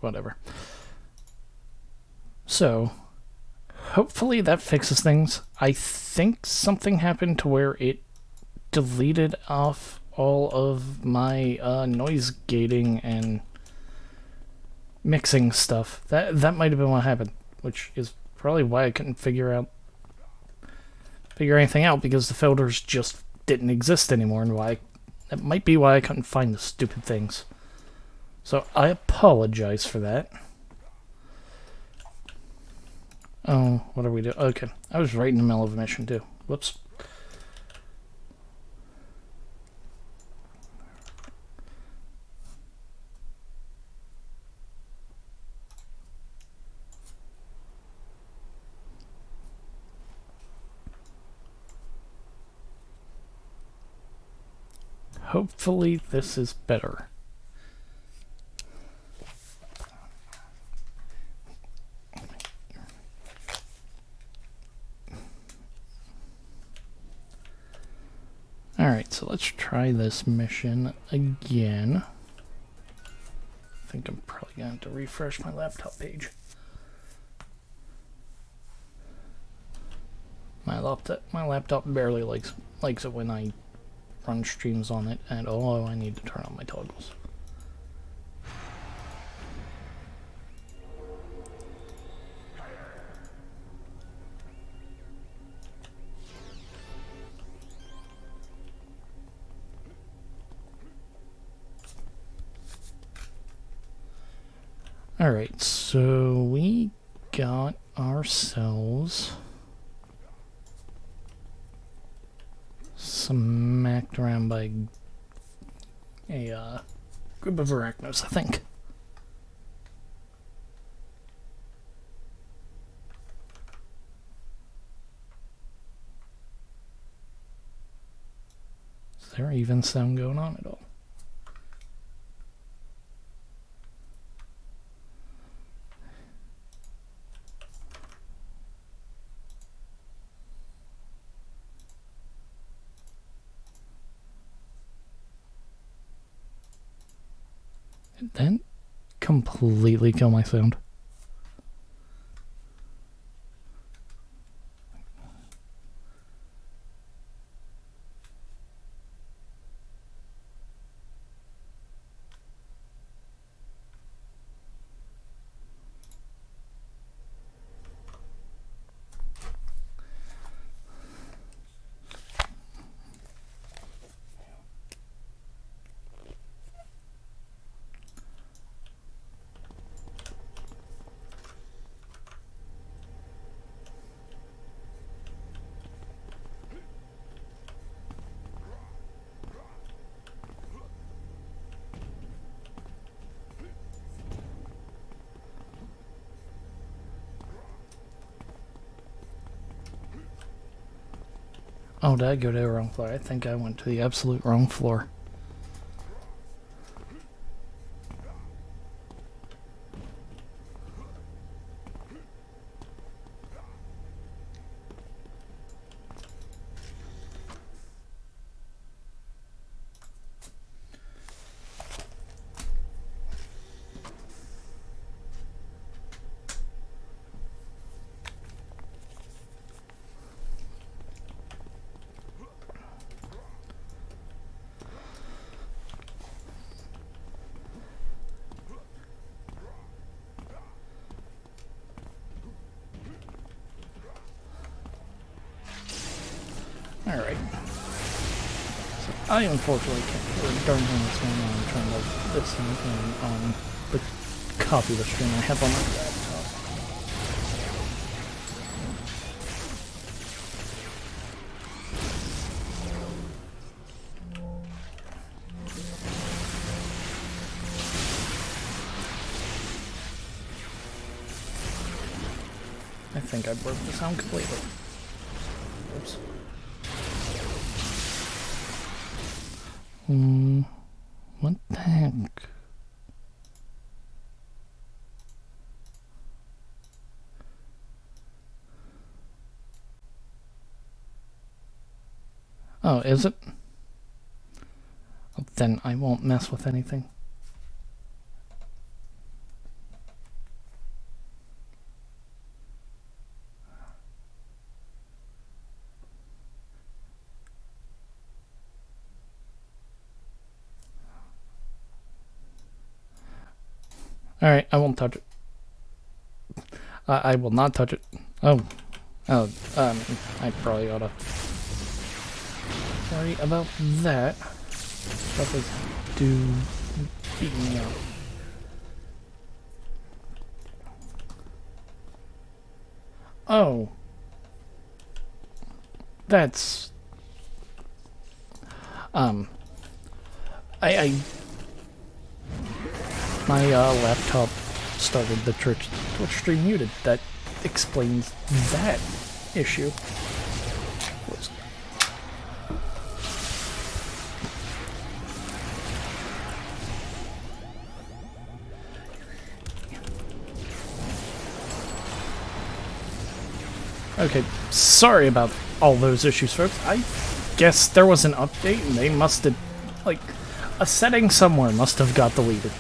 whatever. So, hopefully that fixes things. I think something happened to where it deleted off all of my noise gating and mixing stuff. That might have been what happened, which is probably why I couldn't figure anything out, because the filters just didn't exist anymore, and that might be why I couldn't find the stupid things. So I apologize for that. Oh, what are we doing? Okay, I was right in the middle of a mission too. Whoops. Hopefully this is better. Alright, so let's try this mission again. I think I'm probably going to have to refresh my laptop page. My laptop barely likes it when I run streams on it, and oh, I need to turn on my toggles. Alright, so we got ourselves smacked around by a group of Arachnos, I think. Is there even sound going on at all? Did that completely kill my sound? Oh, did I go to the wrong floor? I think I went to the absolute wrong floor. Alright. So I unfortunately can't, or during what's going on, I'm trying to listen in on the copy of the stream I have on my laptop. I think I broke the sound completely. Oops. What the heck? Oh, is it? Well, then I won't mess with anything. Alright, I won't touch it. I will not touch it. Oh. Oh, I probably oughta worry about that. Stuff is beat me up. Oh. That's... My laptop started the Twitch stream muted. That explains that issue. Okay, sorry about all those issues, folks. I guess there was an update and they must have, like, a setting somewhere must have got deleted.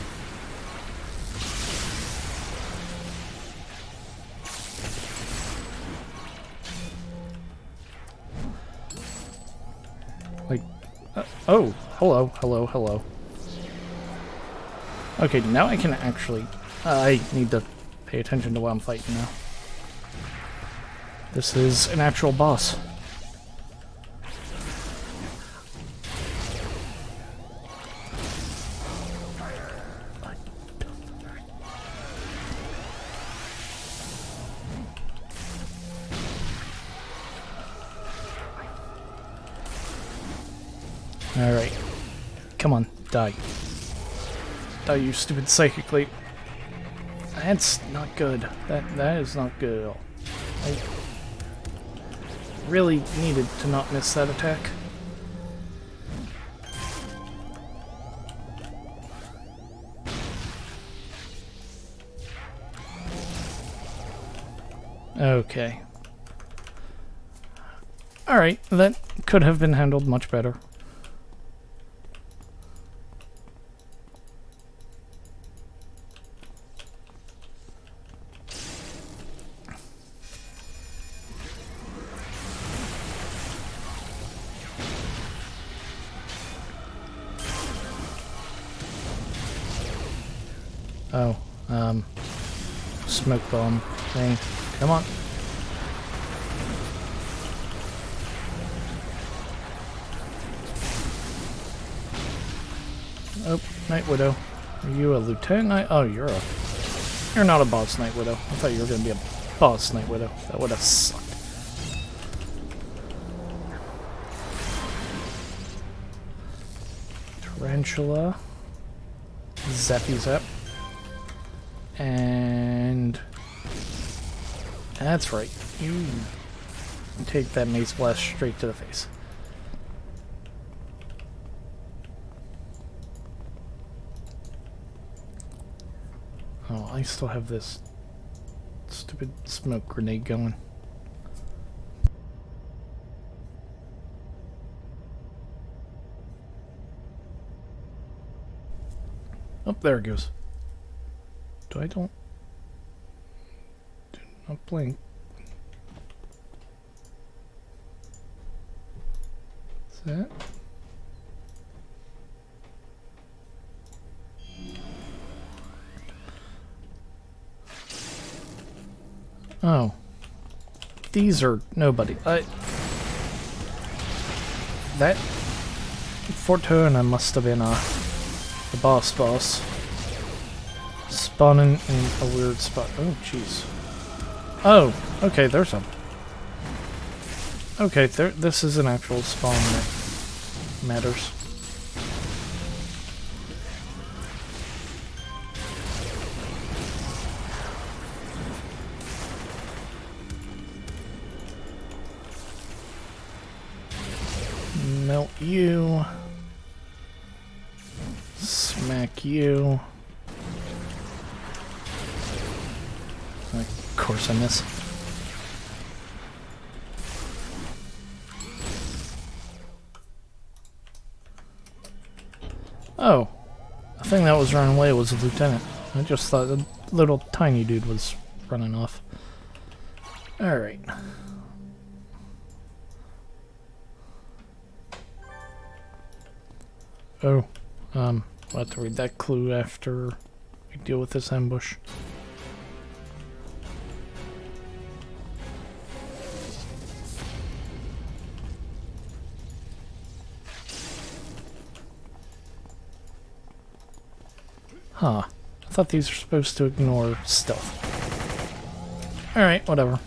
Like, oh, hello. Okay, now I can actually, I need to pay attention to what I'm fighting now. This is an actual boss. Alright. Come on, die. Die, you stupid psychic leap. That's not good. That is not good at all. I really needed to not miss that attack. Okay. Alright, that could have been handled much better. Oh, smoke bomb thing. Come on. Oh, Night Widow. Are you a lieutenant? Oh, you're not a boss Night Widow. I thought you were gonna be a boss Night Widow. That would have sucked. Tarantula. Zappy Zap. And that's right. You take that Mace Blast straight to the face. Oh, I still have this stupid smoke grenade going. Oh, there it goes. Do not blink. Is that? Oh. These are nobody. That Fortuna must have been the boss. Spawning in a weird spot. Oh, jeez. Oh, okay, there's some. Okay, this is an actual spawn that matters. Melt you. Smack you. Of course I miss. Oh, the thing that was running away was a lieutenant. I just thought the little tiny dude was running off. Alright. Oh, we'll have to read that clue after we deal with this ambush. Huh. I thought these were supposed to ignore stealth. Alright, whatever.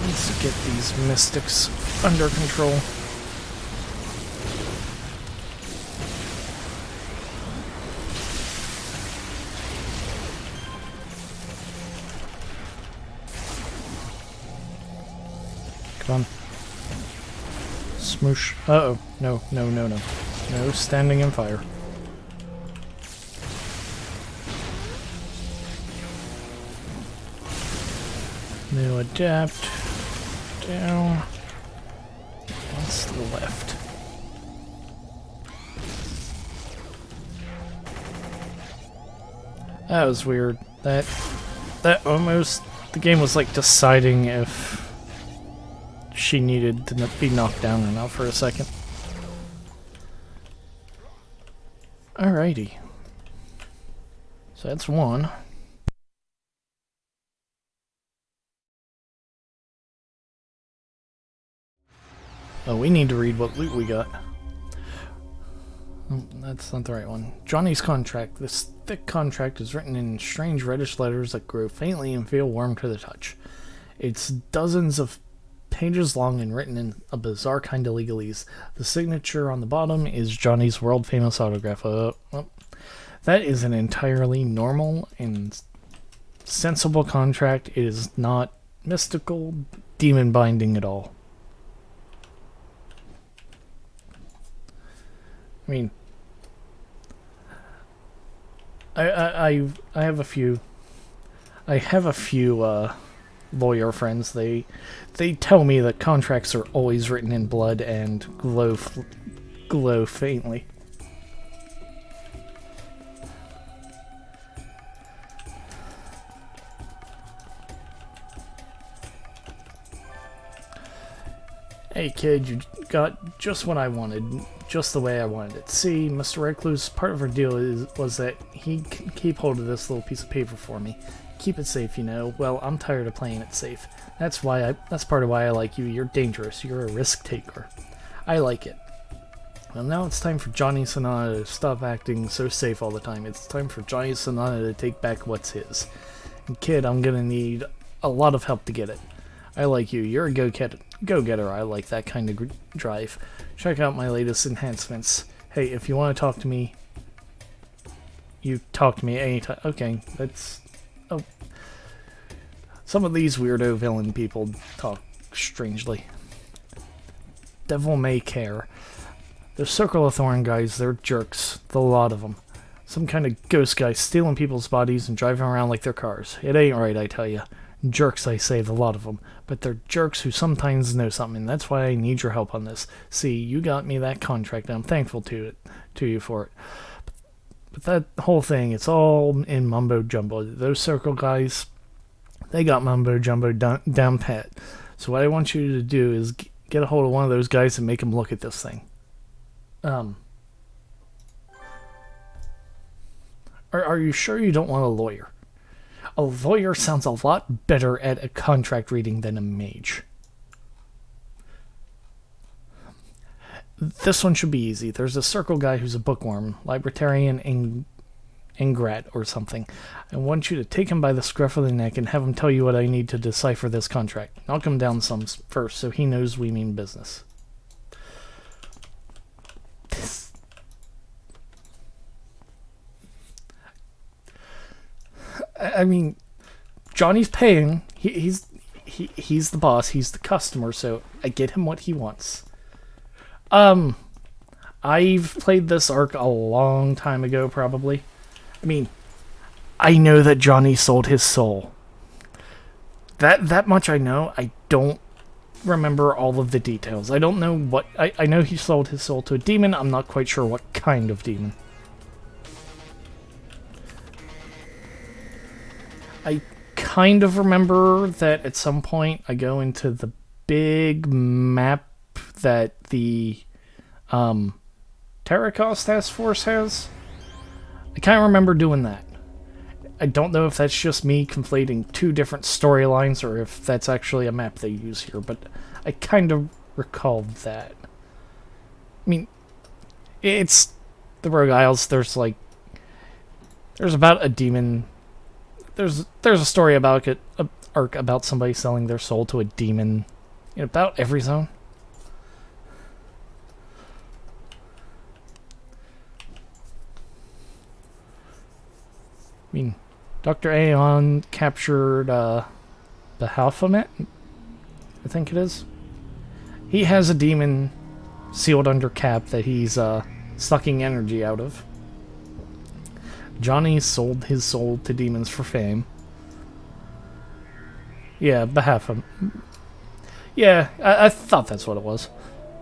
Let's get these mystics under control. Come on. Smoosh. Uh-oh. No, no, no, no. No standing in fire. No adapt. Down. What's the left? That was weird. That almost... The game was like deciding if she needed to be knocked down or not for a second. Alrighty. So that's one. Oh, we need to read what loot we got. Oh, that's not the right one. Johnny's contract. This thick contract is written in strange reddish letters that grow faintly and feel warm to the touch. It's dozens of pages long and written in a bizarre kind of legalese. The signature on the bottom is Johnny's world-famous autograph. Well, that is an entirely normal and sensible contract. It is not mystical, demon binding at all. I mean, I have a few lawyer friends. They tell me that contracts are always written in blood and glow faintly. Hey kid, you got just what I wanted, just the way I wanted it. See, Mr. Recluse, part of our deal was that he'd keep hold of this little piece of paper for me. Keep it safe, you know. Well, I'm tired of playing it safe. That's part of why I like you. You're dangerous. You're a risk taker. I like it. Well, now it's time for Johnny Sonata to stop acting so safe all the time. It's time for Johnny Sonata to take back what's his. And kid, I'm gonna need a lot of help to get it. I like you. You're a go-getter. I like that kind of drive. Check out my latest enhancements. Hey, if you want to talk to me, you talk to me anytime. Okay, that's... Oh. Some of these weirdo villain people talk strangely. Devil May Care. The Circle of Thorn guys, they're jerks. The lot of them. Some kind of ghost guy stealing people's bodies and driving around like they're cars. It ain't right, I tell you. Jerks, I say, the lot of them. But they're jerks who sometimes know something, and that's why I need your help on this. See, you got me that contract, and I'm thankful to you for it. But that whole thing, it's all in mumbo-jumbo. Those Circle guys, they got mumbo-jumbo down pat. So what I want you to do is get a hold of one of those guys and make them look at this thing. Are you sure you don't want a lawyer? A lawyer sounds a lot better at a contract reading than a mage. This one should be easy. There's a Circle guy who's a bookworm, librarian ingrat or something. I want you to take him by the scruff of the neck and have him tell you what I need to decipher this contract. Knock him down some first so he knows we mean business. I mean, Johnny's paying. He's the boss. He's the customer. So I get him what he wants. I've played this arc a long time ago, probably. I mean, I know that Johnny sold his soul. That much I know. I don't remember all of the details. I don't know what... I know he sold his soul to a demon. I'm not quite sure what kind of demon. I kind of remember that at some point I go into the big map that the Arachnos Task Force has. I kind of remember doing that. I don't know if that's just me conflating two different storylines or if that's actually a map they use here, but I kind of recall that. I mean, it's the Rogue Isles. There's about a demon. There's a story about it, a arc about somebody selling their soul to a demon in about every zone. I mean, Dr. Aeon captured the Baphomet, I think it is. He has a demon sealed under cap that he's sucking energy out of. Johnny sold his soul to demons for fame. Yeah, Baphomet. Yeah, I thought that's what it was.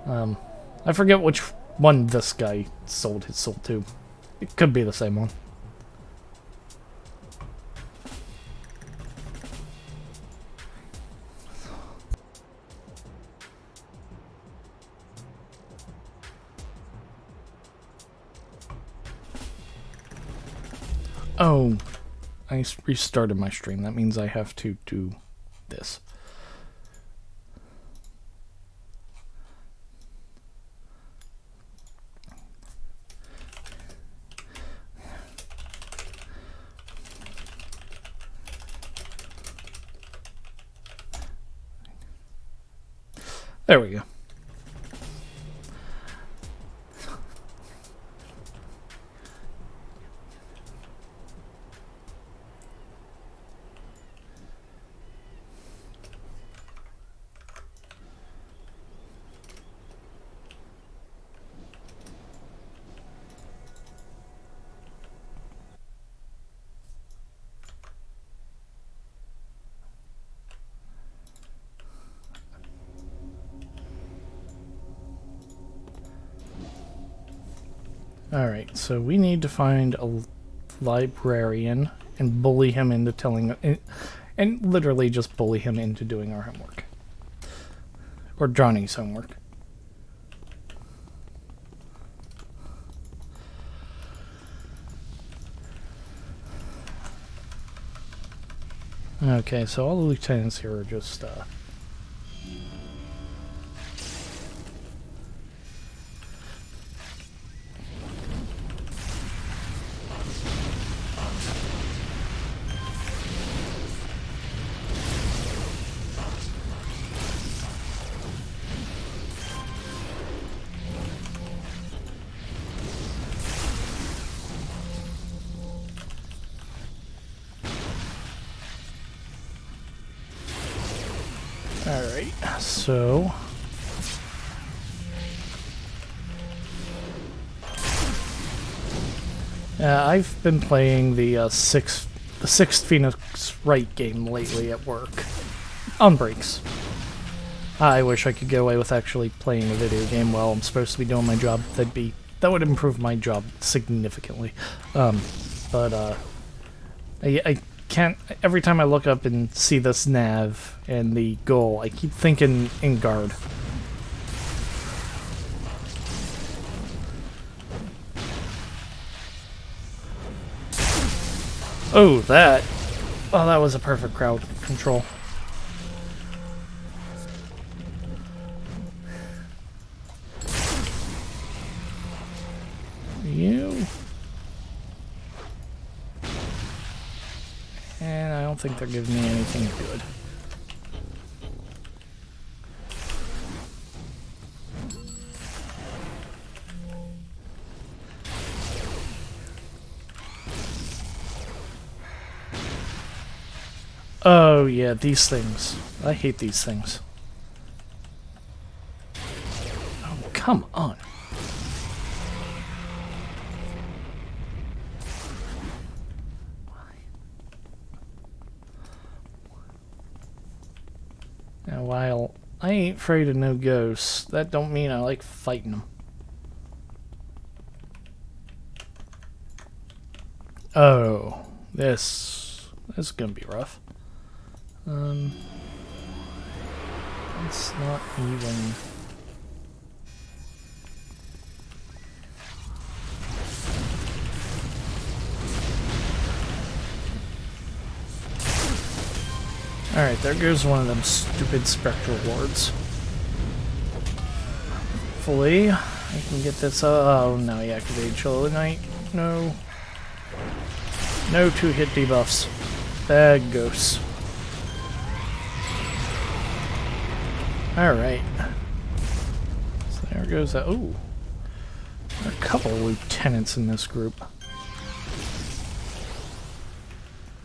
I forget which one this guy sold his soul to. It could be the same one. Oh, I restarted my stream. That means I have to do this. There we go. Alright, so we need to find a librarian and bully him into telling... and literally just bully him into doing our homework. Or Johnny's homework. Okay, so all the lieutenants here are just, Alright, so... I've been playing the sixth Phoenix Wright game lately at work. On breaks. I wish I could get away with actually playing a video game while I'm supposed to be doing my job. That would improve my job significantly. I can't... Every time I look up and see this nav and the goal, I keep thinking in guard. Oh, that was a perfect crowd control. You. And I don't think they're giving me anything good. Oh yeah, these things. I hate these things. Oh, come on. Now, while I ain't afraid of no ghosts, that don't mean I like fighting them. Oh, this is gonna be rough. It's not even... Alright, there goes one of them stupid spectral wards. Hopefully, I can get this. Oh, no, he activated Chill of the Night. No. No 2-hit debuffs. Bad ghosts. Alright. So there goes that. Ooh. There are a couple of lieutenants in this group.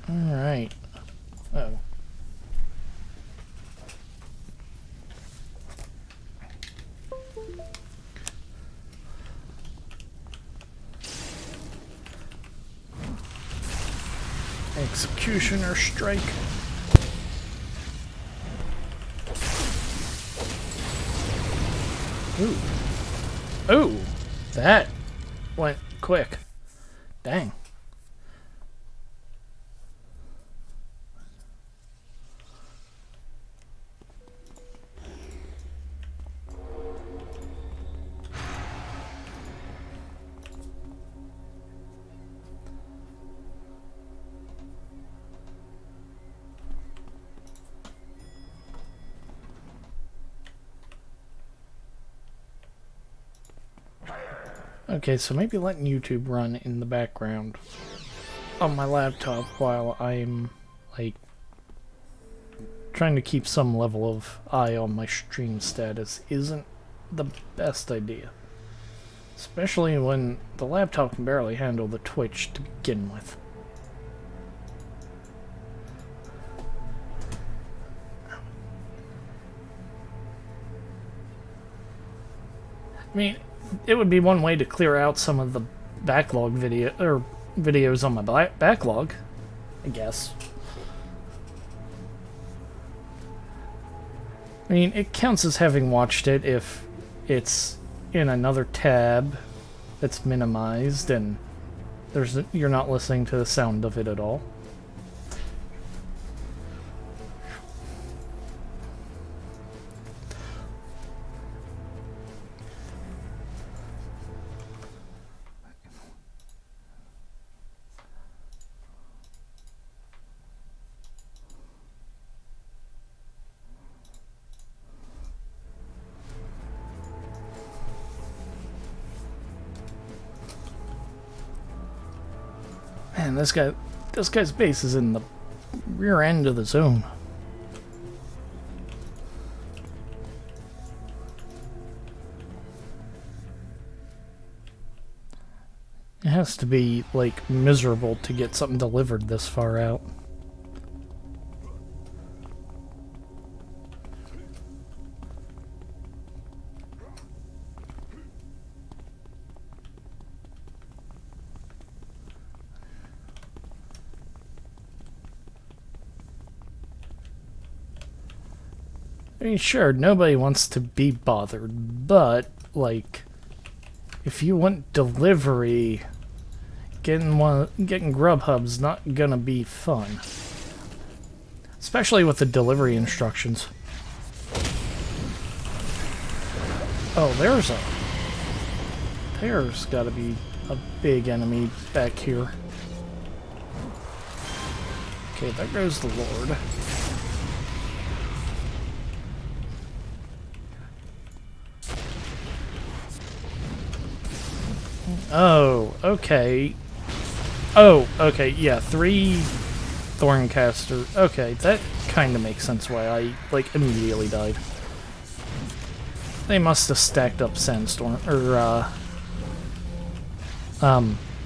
Alright. Oh. Executioner strike. Ooh. Ooh. That went quick. Dang. Okay, so maybe letting YouTube run in the background on my laptop while I'm, like, trying to keep some level of eye on my stream status isn't the best idea. Especially when the laptop can barely handle the Twitch to begin with. I mean, it would be one way to clear out some of the backlog videos on my backlog, I guess. I mean, it counts as having watched it if it's in another tab that's minimized and you're not listening to the sound of it at all. Man, this guy's base is in the rear end of the zone. It has to be, like, miserable to get something delivered this far out. I mean, sure, nobody wants to be bothered, but, like, if you want delivery, getting Grubhub's not gonna be fun. Especially with the delivery instructions. Oh, there's gotta be a big enemy back here. Okay, there goes the Lord. Oh, okay. Oh, okay, yeah, 3 Thorncaster. Okay, that kind of makes sense why I, like, immediately died. They must have stacked up Sandstorm, or,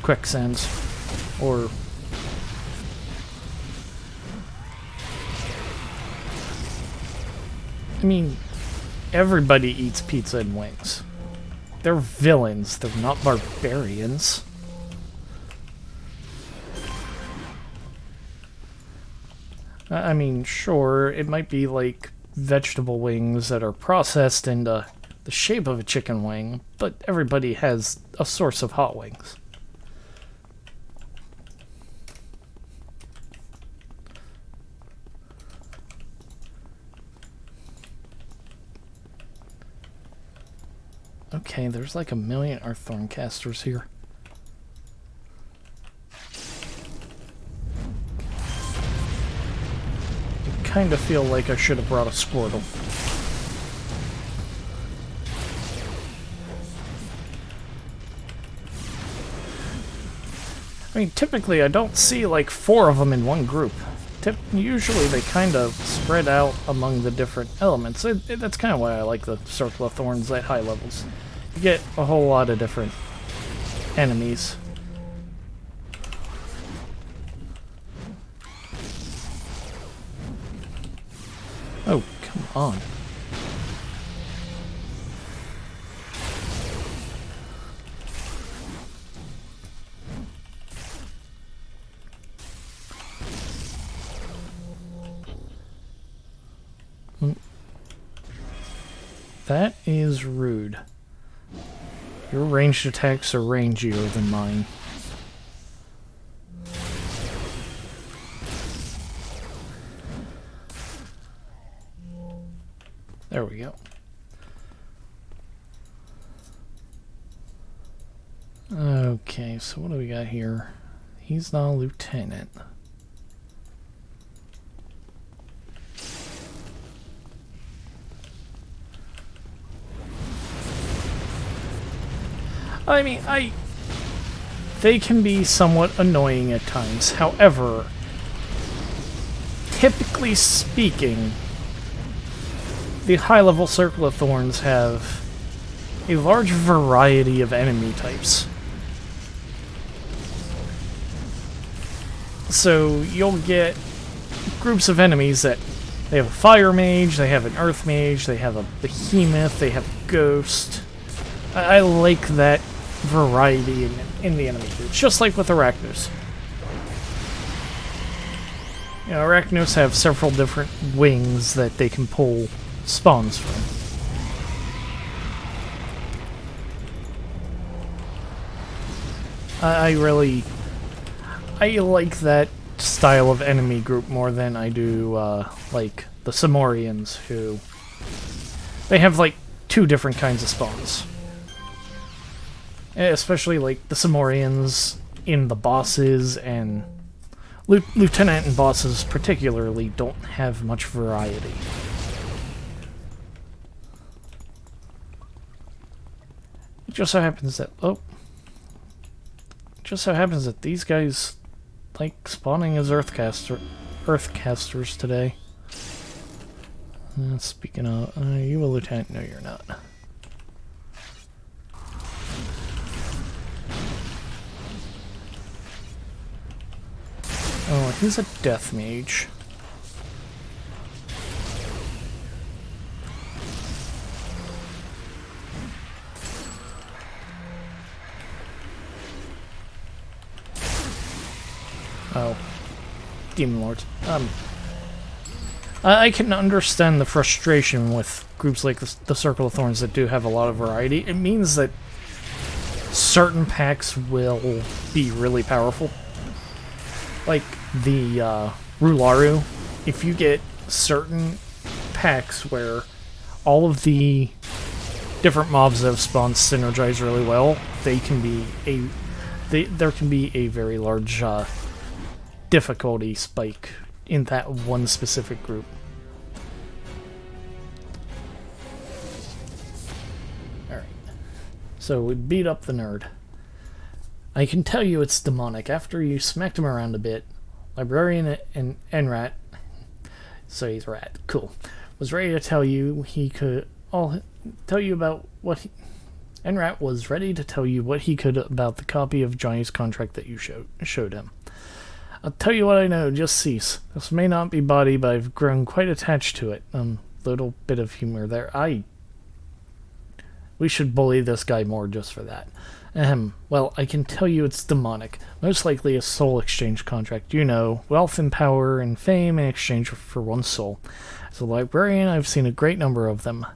Quicksands, or... I mean, everybody eats pizza and wings. They're villains, they're not barbarians. I mean, sure, it might be like vegetable wings that are processed into the shape of a chicken wing, but everybody has a source of hot wings. Okay, there's like a million Earththorn casters here. I kind of feel like I should have brought a Squirtle. I mean, typically I don't see like 4 of them in one group. Usually they kind of spread out among the different elements. That's kind of why I like the Circle of Thorns at high levels. You get a whole lot of different enemies. Oh, come on. That is rude. Your ranged attacks are rangier than mine. There we go. Okay, so what do we got here? He's not a lieutenant. I mean, they can be somewhat annoying at times. However, typically speaking, the high-level Circle of Thorns have a large variety of enemy types. So you'll get groups of enemies that they have a fire mage, they have an earth mage, they have a behemoth, they have a ghost. I like that variety in the enemy groups, just like with Arachnos. You know, Arachnos have several different wings that they can pull spawns from. I like that style of enemy group more than I do, like, the Samorians, who... They have, like, 2 different kinds of spawns. Especially, like, the Samorians in the bosses, and Lieutenant and bosses particularly don't have much variety. It just so happens that... Oh. It just so happens that these guys like spawning as Earthcasters today. Speaking of... Are you a lieutenant? No, you're not. Oh, he's a death mage. Oh. Demon Lords. I can understand the frustration with groups like the Circle of Thorns that do have a lot of variety. It means that certain packs will be really powerful. Like the Rularu, if you get certain packs where all of the different mobs that have spawned synergize really well, there can be a very large difficulty spike in that one specific group. Alright. So we beat up the nerd. I can tell you it's demonic. After you smacked him around a bit, Librarian and Enrat, so he's rat, cool, was ready to tell you about what Enrat was ready to tell you what he could about the copy of Johnny's contract that you showed him. I'll tell you what I know, just cease. This may not be body, but I've grown quite attached to it. Little bit of humor there. We should bully this guy more just for that. Well, I can tell you it's demonic. Most likely a soul exchange contract. You know, wealth and power and fame in exchange for one soul. As a librarian, I've seen a great number of them.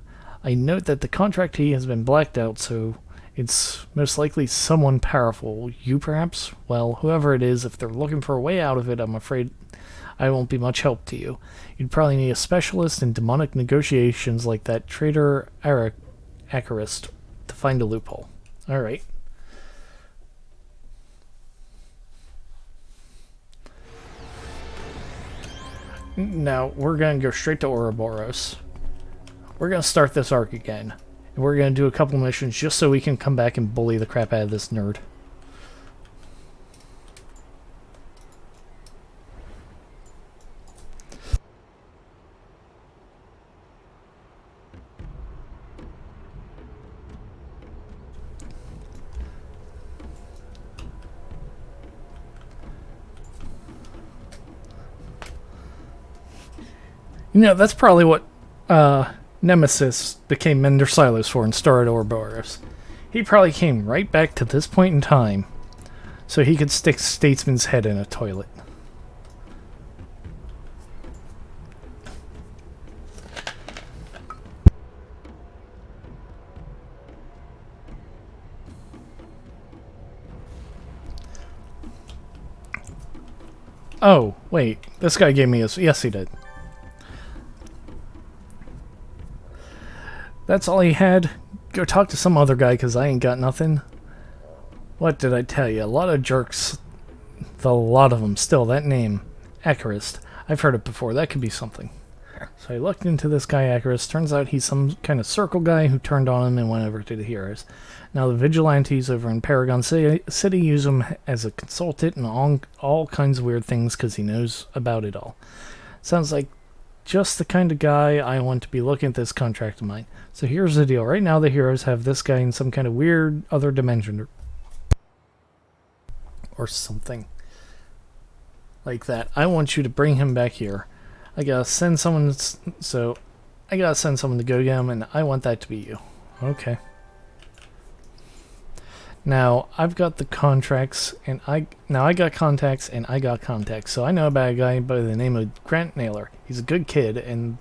I note that the contractee has been blacked out, so it's most likely someone powerful. You, perhaps? Well, whoever it is, if they're looking for a way out of it, I'm afraid I won't be much help to you. You'd probably need a specialist in demonic negotiations like that traitor Arachnos to to find a loophole. Alright. Now, we're going to go straight to Ouroboros. We're going to start this arc again. And we're going to do a couple missions just so we can come back and bully the crap out of this nerd. You know, that's probably what Nemesis became Mender Silos for and started Ouroboros. He probably came right back to this point in time so he could stick Statesman's head in a toilet. Oh, wait. This guy gave me his... Yes, he did. That's all he had? Go talk to some other guy, because I ain't got nothing. What did I tell you? A lot of jerks. A lot of them. Still, that name. Acarist. I've heard it before. That could be something. So I looked into this guy, Acarist. Turns out he's some kind of circle guy who turned on him and went over to the heroes. Now the vigilantes over in Paragon City use him as a consultant and all kinds of weird things because he knows about it all. Sounds like just the kind of guy I want to be looking at this contract of mine. So here's the deal. Right now the heroes have this guy in some kind of weird other dimension or something like that. I want you to bring him back here. I gotta send someone to go get him, and I want that to be you. Okay. Now I've got the contracts, and I got contacts, and I got contacts. So I know about a guy by the name of Grant Naylor. He's a good kid, and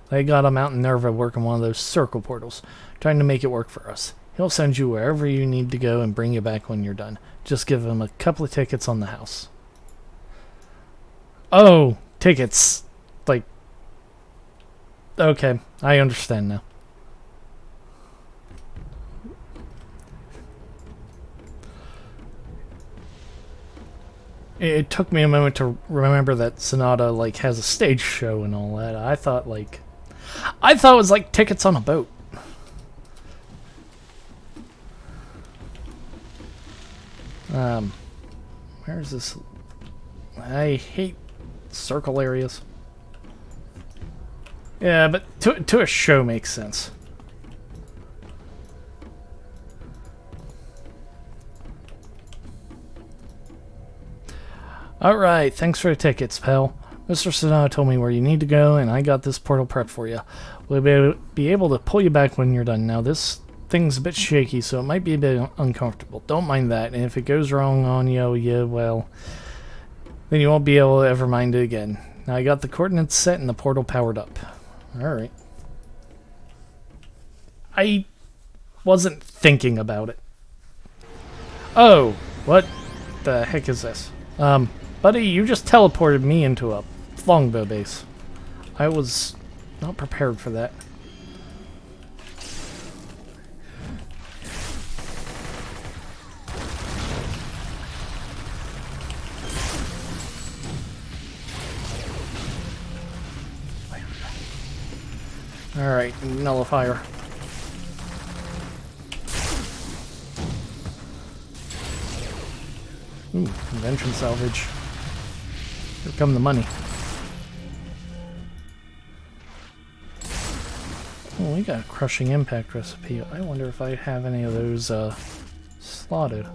they got him out in Nerva working one of those circle portals, trying to make it work for us. He'll send you wherever you need to go and bring you back when you're done. Just give him a couple of tickets on the house. Oh, tickets. Like, okay, I understand now. It took me a moment to remember that Sonata, like, has a stage show and all that. I thought it was like tickets on a boat. Where's this? I hate circle areas. Yeah, but to a show makes sense. Alright, thanks for the tickets, pal. Mr. Sonata told me where you need to go, and I got this portal prepped for you. We'll be able to pull you back when you're done. Now, this thing's a bit shaky, so it might be a bit uncomfortable. Don't mind that, and if it goes wrong on you, well, then you won't be able to ever mind it again. Now, I got the coordinates set and the portal powered up. Alright. I wasn't thinking about it. Oh, what the heck is this? Buddy, you just teleported me into a longbow base. I was not prepared for that. Alright, nullifier. Ooh, invention salvage. Here come the money. Oh, we got a crushing impact recipe. I wonder if I have any of those slotted.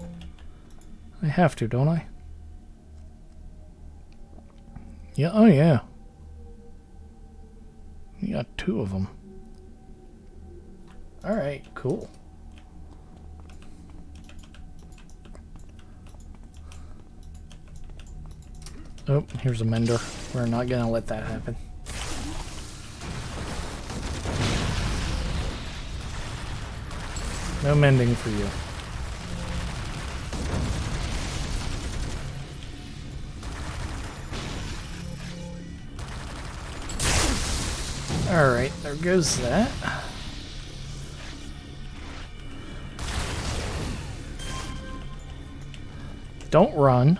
I have to, don't I? Yeah, oh yeah. You got 2 of them. Alright, cool. Oh, here's a mender. We're not gonna let that happen. No mending for you. Alright, there goes that. Don't run.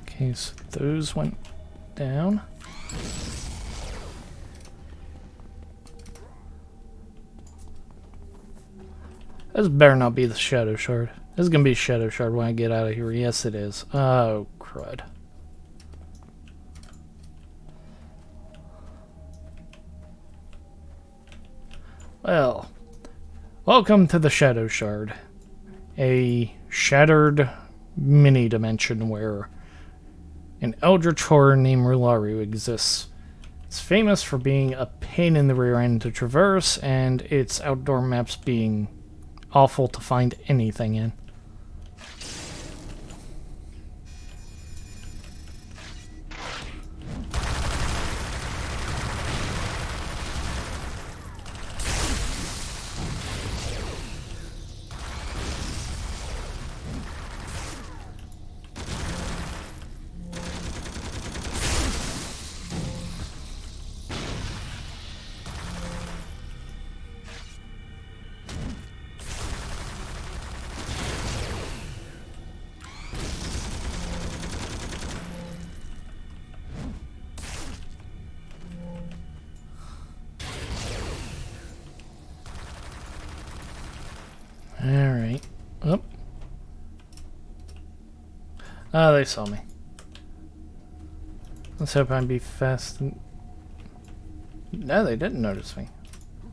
Okay, so those went down. This better not be the Shadow Shard. This is gonna be Shadow Shard when I get out of here. Yes, it is. Oh, crud. Well, welcome to the Shadow Shard. A shattered mini-dimension where an eldritch horror named Rularu exists. It's famous for being a pain in the rear end to traverse, and its outdoor maps being awful to find anything in. Alright. Oh. Oh, they saw me. Let's hope I'd be fast. No, they didn't notice me.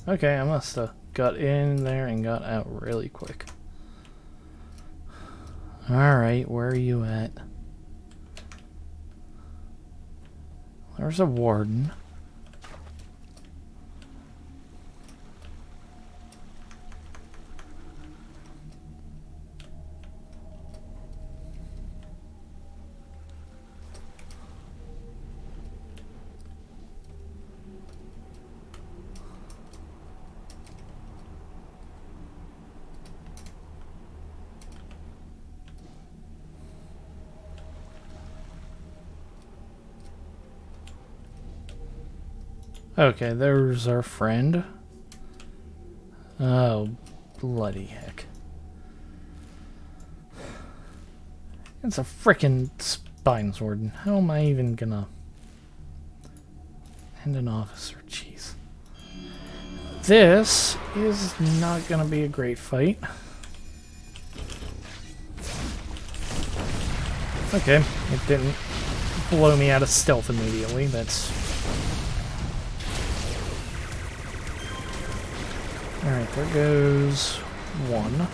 Okay, I must have got in there and got out really quick. Alright, where are you at? There's a warden. Okay, there's our friend. Oh, bloody heck. It's a frickin' Spines Warden. How am I even gonna... And an officer, jeez. This is not gonna be a great fight. Okay, it didn't blow me out of stealth immediately. That's... Alright, there goes one.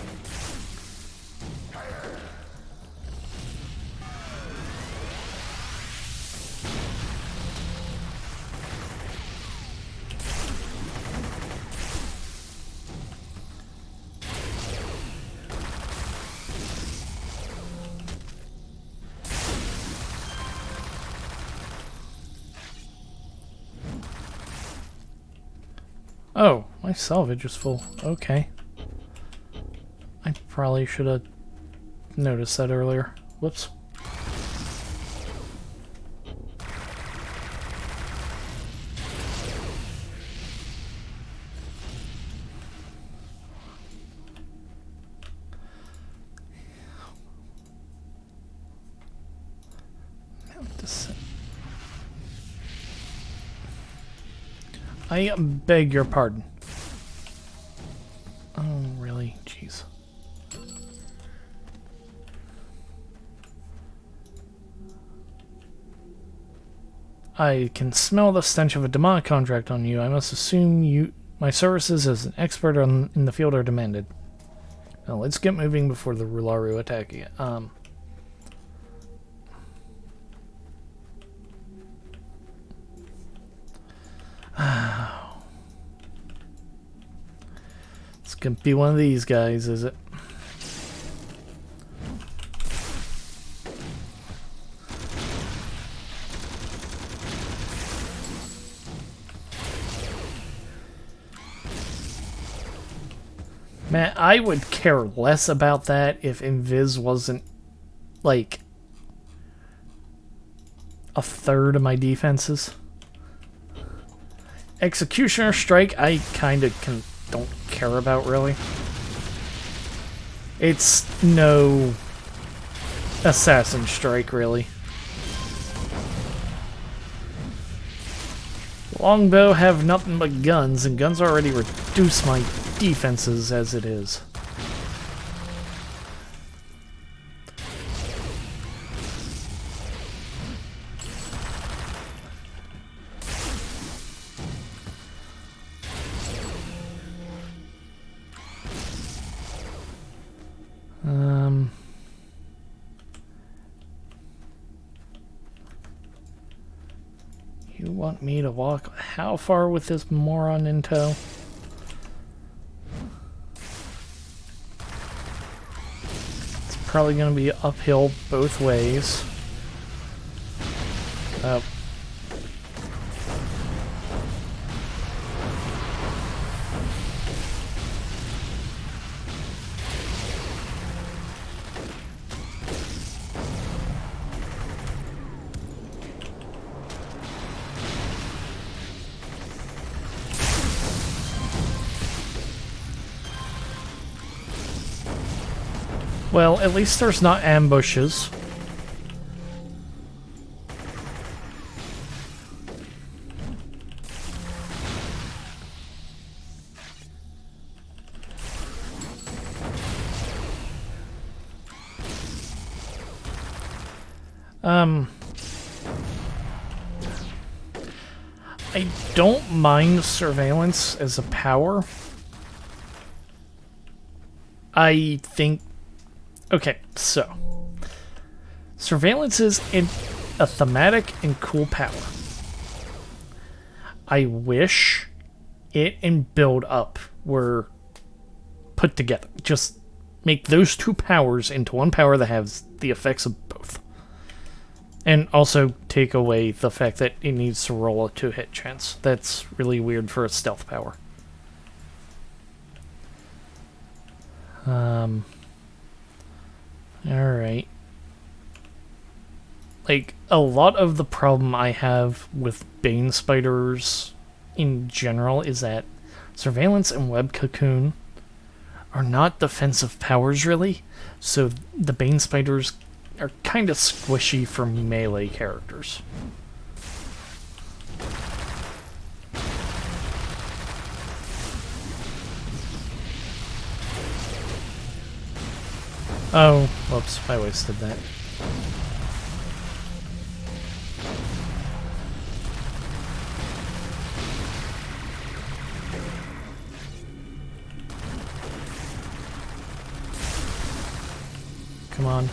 Oh, my salvage is full. Okay. I probably should have noticed that earlier. Whoops. I beg your pardon. Oh, really? Jeez. I can smell the stench of a demonic contract on you. I must assume my services as an expert in the field are demanded. Now, let's get moving before the Rularu attack again. It's gonna be one of these guys, is it? Man, I would care less about that if Invis wasn't, like, a third of my defenses. Executioner Strike, I kind of don't care about, really. It's no Assassin Strike, really. Longbow have nothing but guns, and guns already reduce my defenses as it is. You want me to walk how far with this moron in tow? It's probably going to be uphill both ways. Well, at least there's not ambushes. I don't mind surveillance as a power. I think... Okay, so... surveillance is a thematic and cool power. I wish it and build up were put together. Just make those two powers into one power that has the effects of both. And also take away the fact that it needs to roll a 2-hit chance. That's really weird for a stealth power. Alright. Like, a lot of the problem I have with Bane spiders in general is that surveillance and web cocoon are not defensive powers, really. So the Bane spiders are kind of squishy for melee characters. Oh, whoops, I wasted that. Come on.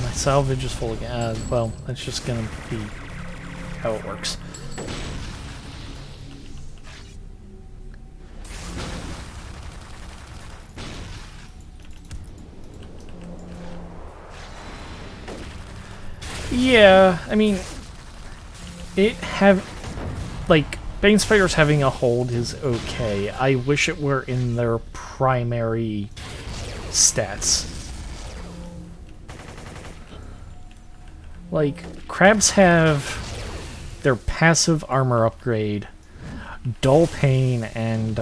My salvage is full again. Well, that's just gonna be how it works. Yeah, I mean, like, Bane Spiders having a hold is okay. I wish it were in their primary stats. Like, crabs have their passive armor upgrade, dull pain, and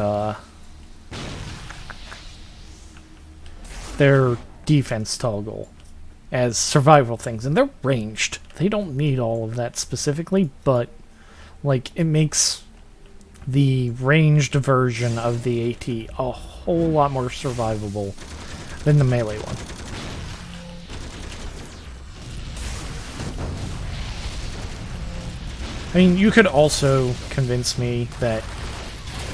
their defense toggle as survival things, and they're ranged. They don't need all of that specifically, but like, it makes the ranged version of the AT a whole lot more survivable than the melee one. I mean, you could also convince me that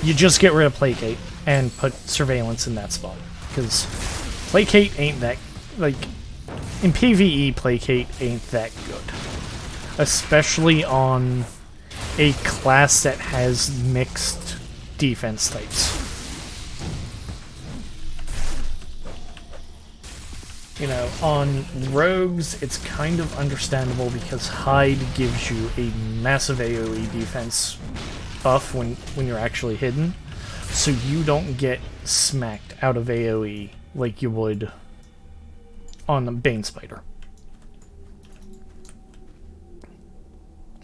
you just get rid of Placate and put Surveillance in that spot, because Placate ain't that, like, in PvE, Placate ain't that good. Especially on a class that has mixed defense types. You know, on rogues, it's kind of understandable because Hide gives you a massive AoE defense buff when you're actually hidden, so you don't get smacked out of AoE like you would on the Bane Spider.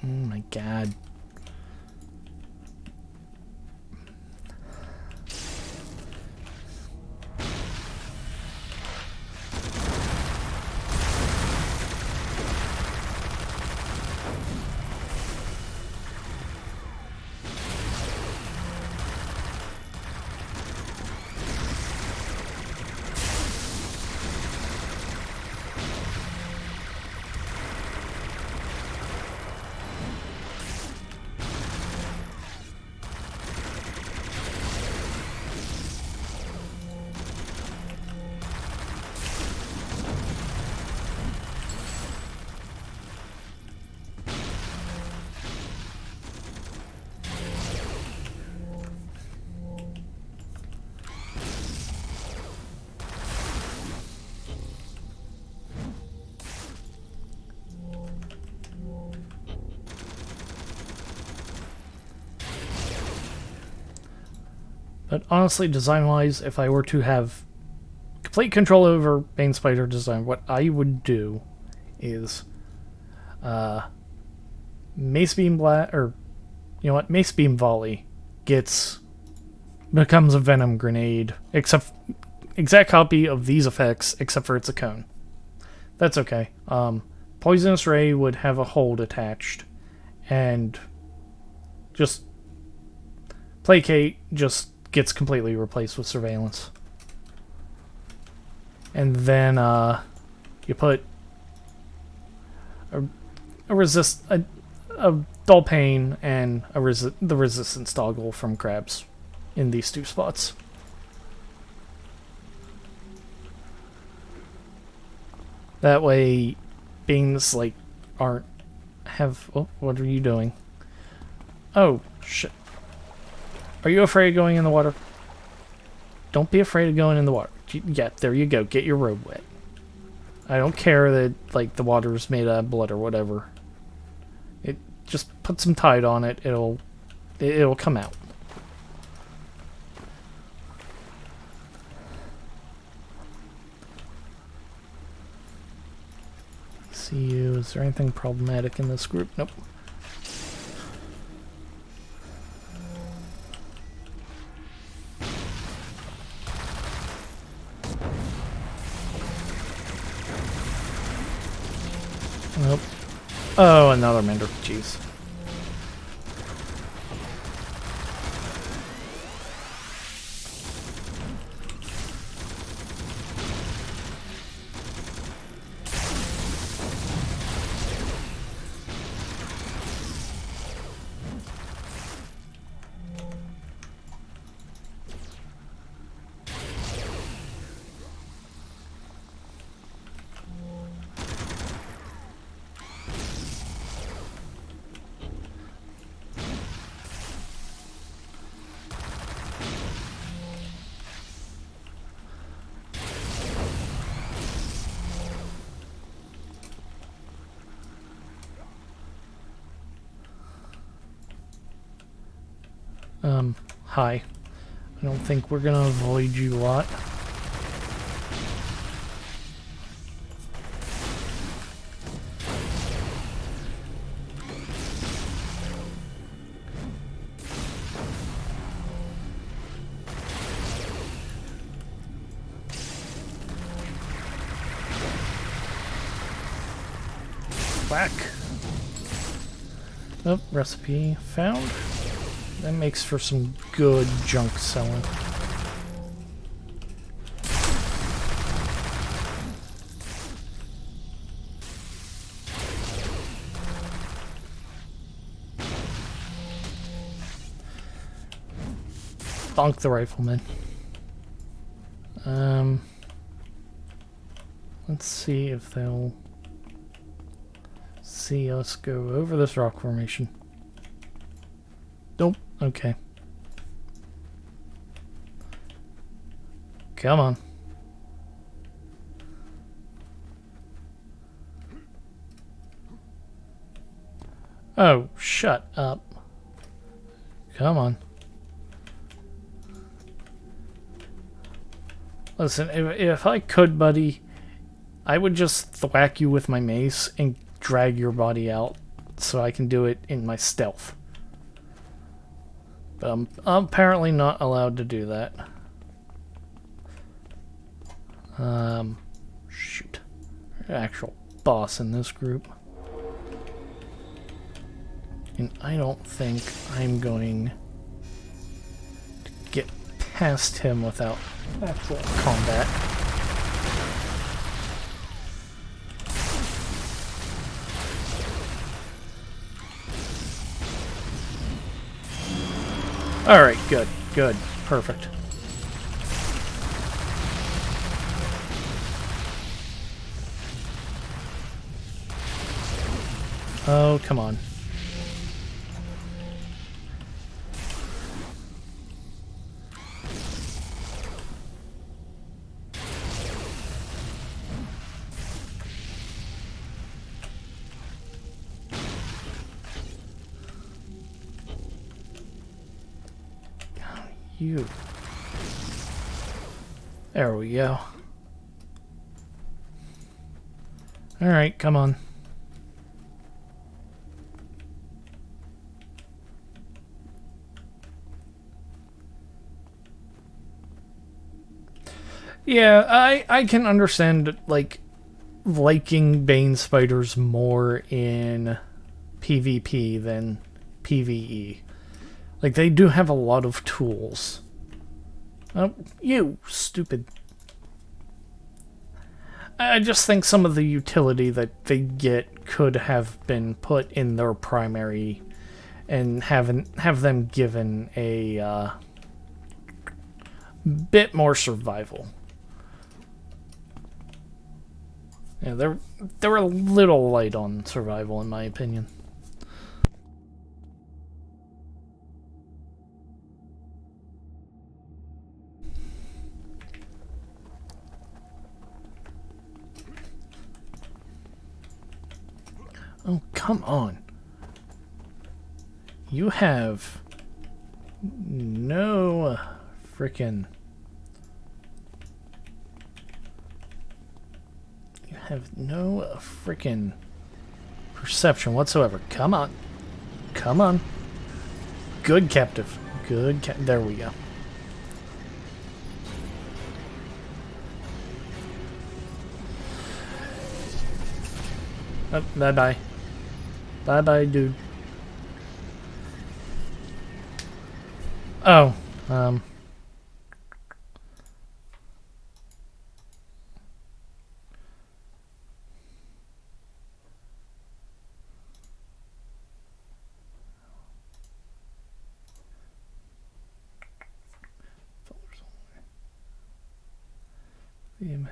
Oh my god. But honestly, design-wise, if I were to have complete control over Bane Spider design, what I would do is Mace Beam Blast, or you know what, Mace Beam Volley becomes a Venom Grenade, except exact copy of these effects, except for it's a cone. That's okay. Poisonous Ray would have a hold attached, and just Placate just gets completely replaced with Surveillance. And then you put a Dull Pain and the Resistance Toggle from Crabs in these two spots. That way, beings like aren't have. Oh, what are you doing? Oh shit! Are you afraid of going in the water? Don't be afraid of going in the water. Yeah, there you go. Get your robe wet. I don't care that like the water is made out of blood or whatever. It just put some Tide on it. It'll come out. See you. Is there anything problematic in this group? Nope. Nope. Oh, another Mender. Jeez. Hi. I don't think we're gonna avoid you a lot. Whack. Oh, recipe found. That makes for some good junk selling. Bonk the rifleman. Let's see if they'll see us go over this rock formation. Nope. Okay. Come on. Oh, shut up. Come on. Listen, if I could, buddy, I would just thwack you with my mace and drag your body out so I can do it in my stealth. But I'm apparently not allowed to do that. Shoot. Actual boss in this group. And I don't think I'm going to get past him without actual combat. Alright, good, good, perfect. Oh, come on. You. There we go. Alright, come on. Yeah, I can understand, like, liking Bane spiders more in PvP than PvE. Like, they do have a lot of tools. Oh, you stupid. I just think some of the utility that they get could have been put in their primary and have them given a bit more survival. Yeah, they were a little light on survival, in my opinion. Oh, come on. You have no frickin'... You have no frickin' perception whatsoever. Come on. Come on. Good captive. Good there we go. Oh, bye-bye. Bye-bye, dude. Oh, theme.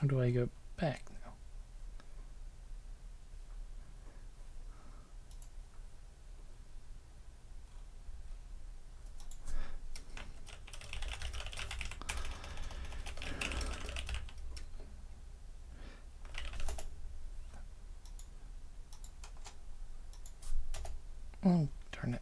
How do I go back now? Oh, darn it.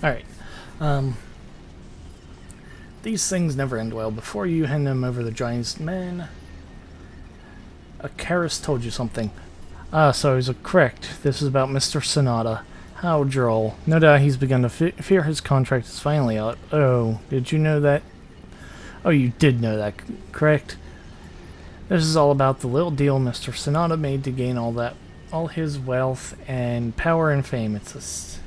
Alright. These things never end well. Before you hand them over the giant's men, Akaris told you something. Ah, so he's correct. This is about Mr. Sonata. How droll. No doubt he's begun to fear his contract is finally out. Oh, did you know that? Oh, you did know that, correct? This is all about the little deal Mr. Sonata made to gain all his wealth and power and fame. It's a...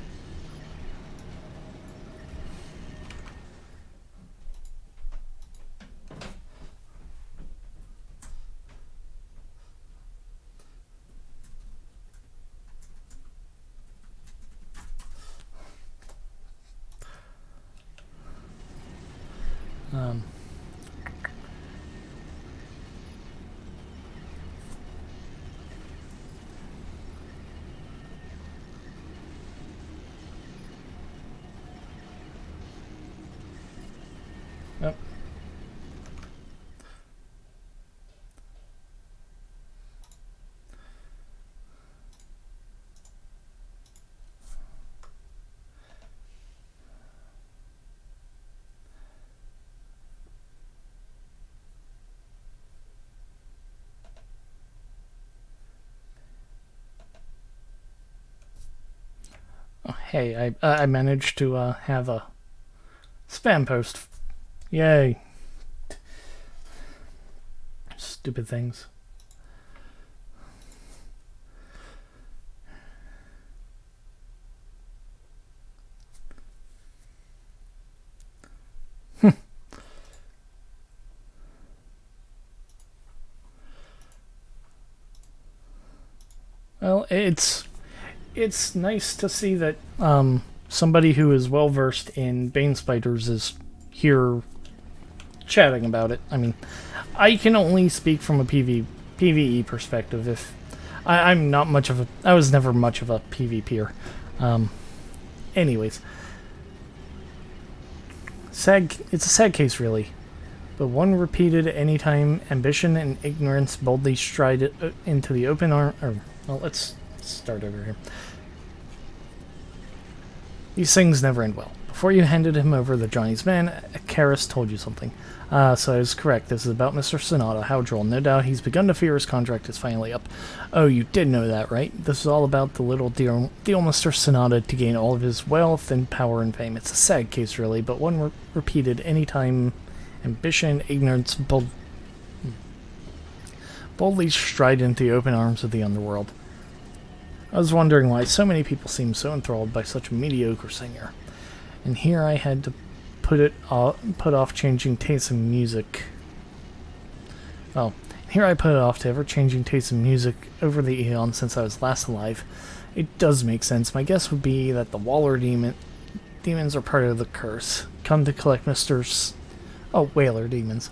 Oh. Oh, hey, I managed to have a spam post. Yay. Stupid things. Well, it's nice to see that somebody who is well versed in Bane spiders is here chatting about it. I mean, I can only speak from a PvE perspective. If I'm not much of a, I was never much of a PvPer. Anyways, it's a sad case, really. But one repeated anytime ambition and ignorance boldly stride into the open arm. Well, let's start over here. These things never end well. Before you handed him over the Johnny's man, Karis told you something. So I was correct. This is about Mr. Sonata. How droll. No doubt he's begun to fear his contract is finally up. Oh, you did know that, right? This is all about the little deal Mr. Sonata to gain all of his wealth and power and fame. It's a sad case, really, but one repeated anytime ambition, ignorance, boldly stride into the open arms of the underworld. I was wondering why so many people seem so enthralled by such a mediocre singer. And here I had to put off changing tastes in music. Well, here I put it off to ever-changing tastes in music over the eons since I was last alive. It does make sense. My guess would be that the Waller demons are part of the curse. Come to collect Whaler demons.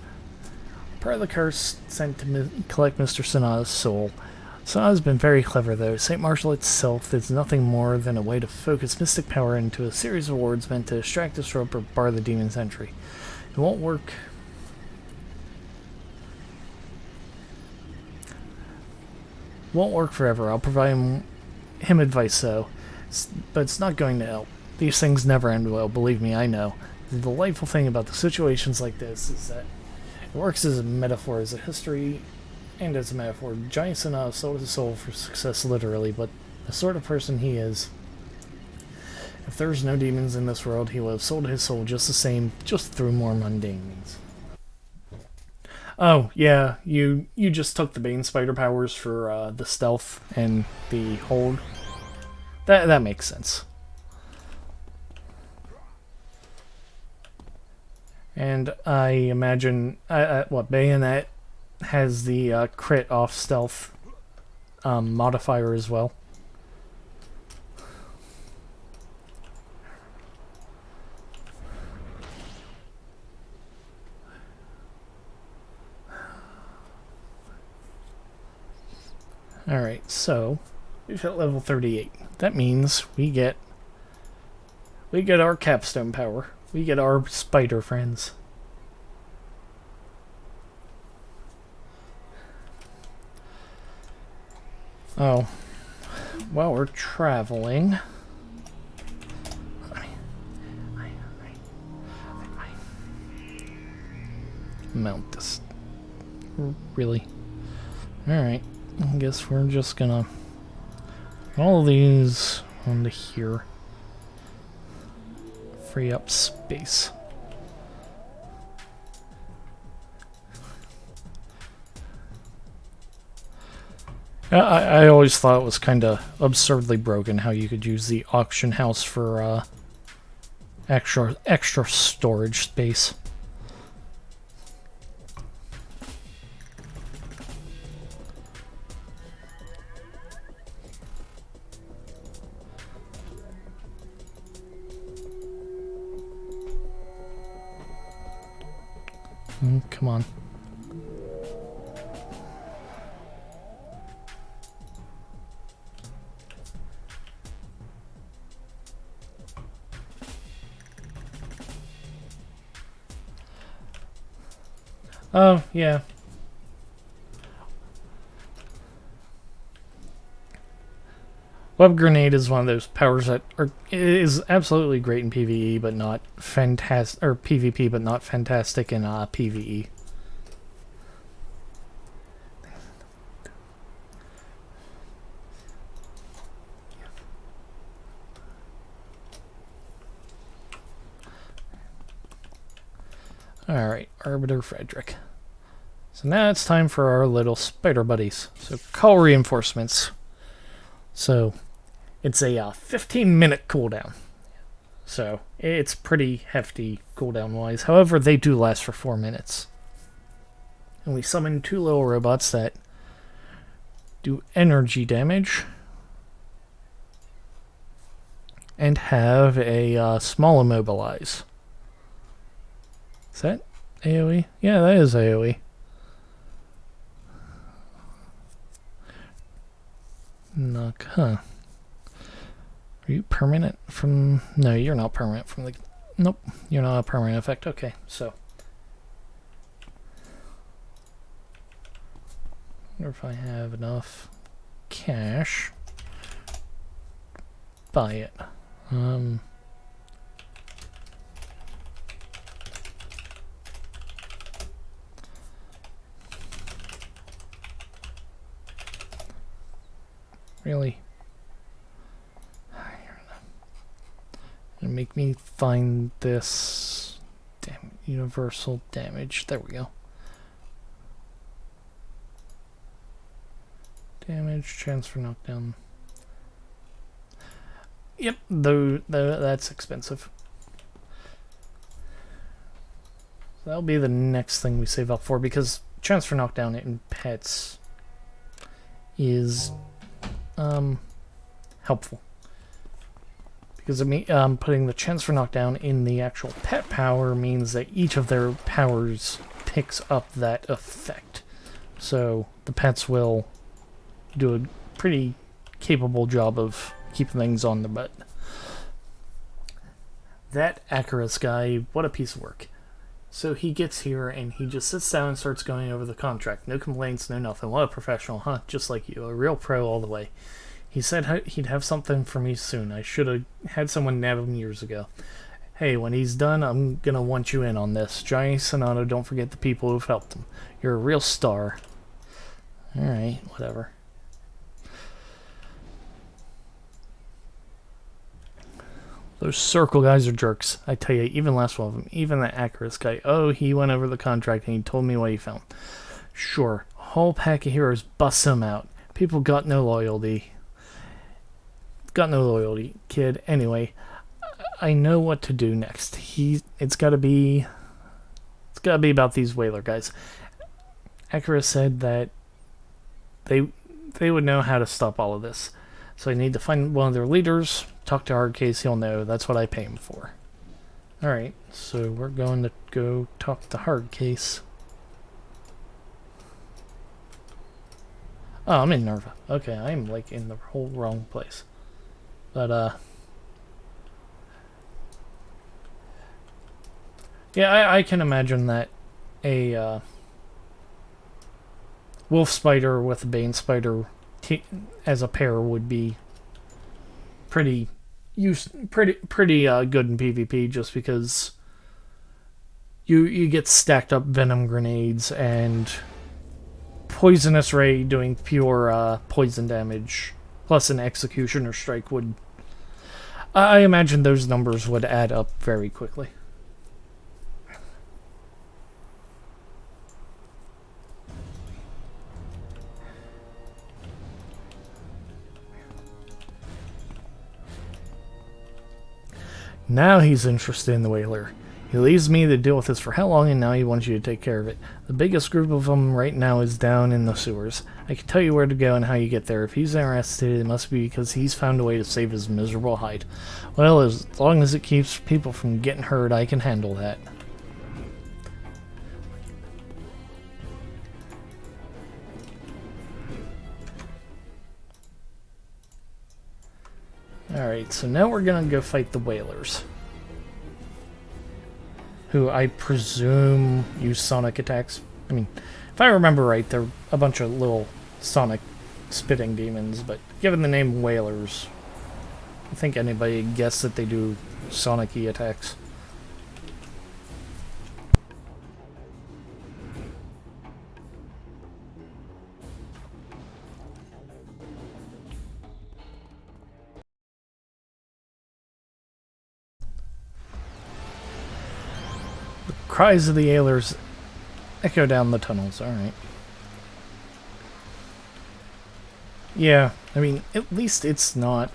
Part of the curse sent to collect Mr. Sonata's soul. Sonata's been very clever, though. St. Marshall itself is nothing more than a way to focus mystic power into a series of wards meant to distract, disrupt, or bar the demon's entry. It won't work. Won't work forever. I'll provide him advice, though. But it's not going to help. These things never end well, believe me, I know. The delightful thing about the situations like this is that it works as a metaphor, as a history, and as a metaphor. Giant Sonata sold his soul for success, literally, but the sort of person he is, if there's no demons in this world, he would have sold his soul just the same, just through more mundane means. Oh, yeah, you just took the Bane spider powers for the stealth and the hold. That makes sense. And I imagine, Bayonet has the crit off stealth modifier as well. Alright, so we've hit level 38. That means we get our capstone power. We get our spider friends. Oh, while we're traveling, mount this. Really? Alright, I guess we're just gonna all these onto here. Free up space. I always thought it was kind of absurdly broken how you could use the auction house for extra storage space. Come on. Oh, yeah. Web Grenade is one of those powers that is absolutely great in PvE, but not fantastic, or PvP, but not fantastic in PvE. Alright, Arbiter Frederick. So now it's time for our little spider buddies. So call reinforcements. So it's a 15-minute cooldown. So it's pretty hefty cooldown-wise. However, they do last for 4 minutes. And we summon 2 little robots that do energy damage and have a small immobilize. Is that AoE? Yeah, that is AoE. Knock, huh? Are you permanent from... No, you're not permanent from the... Nope, you're not a permanent effect. Okay, so... I wonder if I have enough cash. Buy it. Really? Make me find this universal damage. There we go. Damage, transfer, knockdown. Yep, though that's expensive. So that'll be the next thing we save up for, because transfer knockdown in pets is helpful. Because putting the transfer knockdown in the actual pet power means that each of their powers picks up that effect. So the pets will do a pretty capable job of keeping things on the butt. That Arachnos guy, what a piece of work. So he gets here and he just sits down and starts going over the contract. No complaints, no nothing. What a professional, huh? Just like you. A real pro all the way. He said he'd have something for me soon. I should have had someone nab him years ago. Hey, when he's done, I'm gonna want you in on this. Johnny Sonato, don't forget the people who've helped him. You're a real star. Alright, whatever. Those circle guys are jerks. I tell you, even last one of them, even that Arachnos guy. Oh, he went over the contract and he told me what he found. Sure, a whole pack of heroes bust him out. People got no loyalty. Got no loyalty, kid. Anyway, I know what to do next. It's gotta be about these whaler guys. Arachnos said that they would know how to stop all of this. So I need to find one of their leaders, talk to Hardcase, he'll know. That's what I pay him for. Alright, so we're going to go talk to Hardcase. Oh, I'm in Nerva. Okay, I'm like in the whole wrong place. But, yeah, I can imagine that a, wolf spider with a Bane spider as a pair would be pretty good in PvP, just because you get stacked up venom grenades and poisonous ray doing pure poison damage, plus an executioner strike would... I imagine those numbers would add up very quickly. Now he's interested in the whaler. He leaves me to deal with this for how long, and now he wants you to take care of it. The biggest group of them right now is down in the sewers. I can tell you where to go and how you get there. If he's interested, it must be because he's found a way to save his miserable hide. Well, as long as it keeps people from getting hurt, I can handle that. Alright, so now we're gonna go fight the whalers, who I presume use sonic attacks. I mean, if I remember right, they're a bunch of little sonic spitting demons, but given the name whalers, I think anybody would guess that they do sonic-y attacks. Cries of the Ailers echo down the tunnels. Alright. Yeah, I mean, at least it's not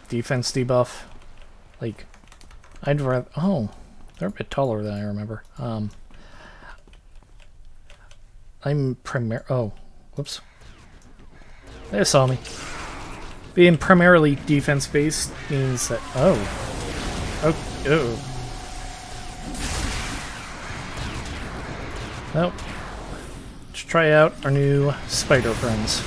defense debuff. Like, I'd rather... Oh, they're a bit taller than I remember. I'm Oh, whoops. They saw me. Being primarily defense-based means that... Oh. Oh. Well, let's try out our new spider friends.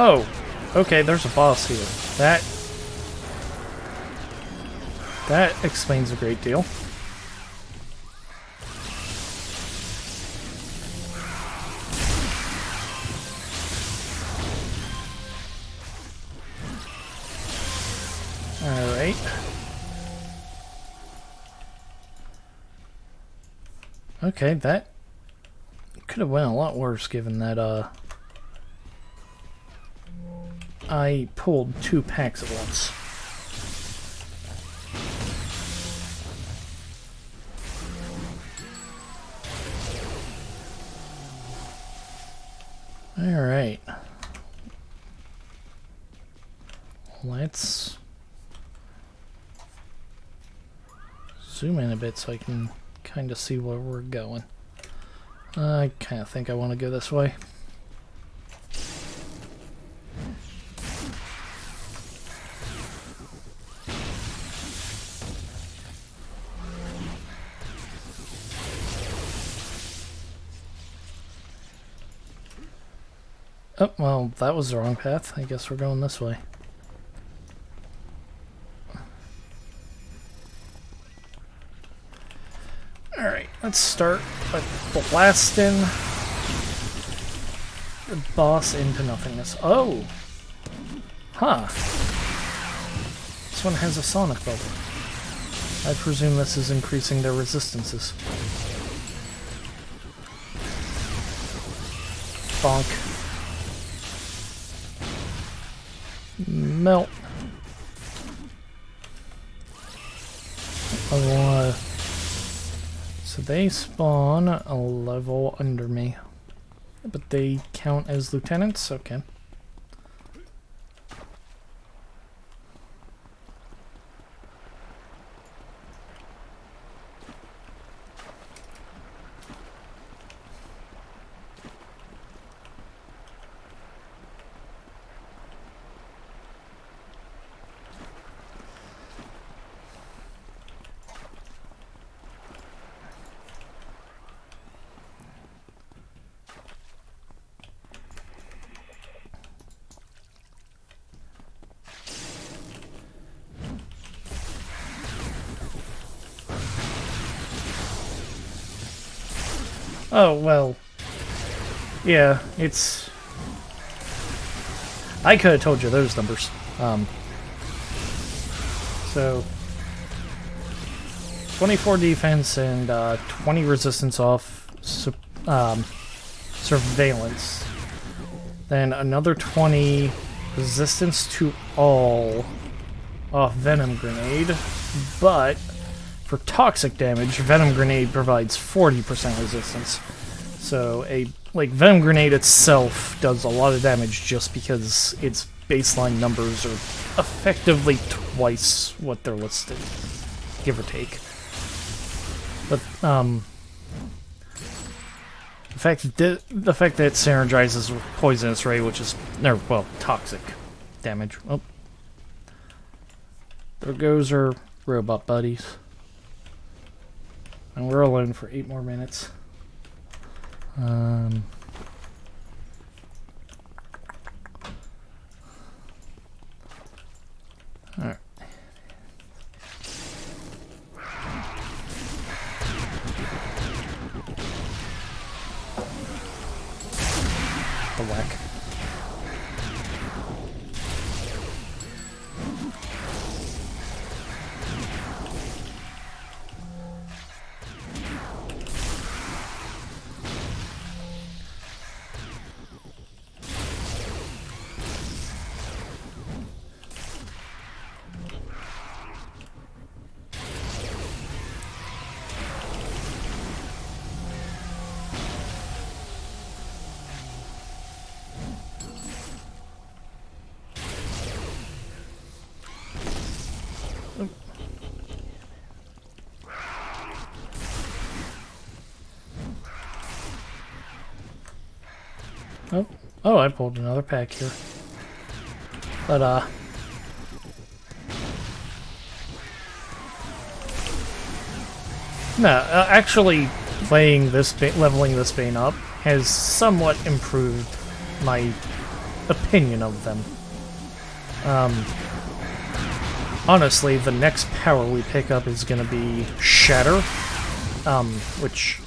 Oh, okay, there's a boss here. That explains a great deal. Alright. Okay, that could have went a lot worse given that, I pulled 2 packs at once. Alright. Let's zoom in a bit so I can kind of see where we're going. I kind of think I want to go this way. Oh, well, that was the wrong path. I guess we're going this way. Alright, let's start by blasting the boss into nothingness. Oh! Huh. This one has a sonic bubble. I presume this is increasing their resistances. Bonk. Melt. So they spawn a level under me. But they count as lieutenants? Okay. Oh, well. Yeah, it's... I could have told you those numbers. So... 24 defense and 20 resistance off surveillance. Then another 20 resistance to all off Venom Grenade. But for toxic damage, Venom Grenade provides 40% resistance. So Venom Grenade itself does a lot of damage just because its baseline numbers are effectively twice what they're listed, give or take. But the fact that it synergizes with Poisonous Ray, which is toxic damage. Oh, there goes our robot buddies. And we're alone for 8 more minutes. Alright. The whack. Oh, I pulled another pack here. But, no, actually playing this, leveling this Bane up has somewhat improved my opinion of them. Honestly, the next power we pick up is going to be Shatter, which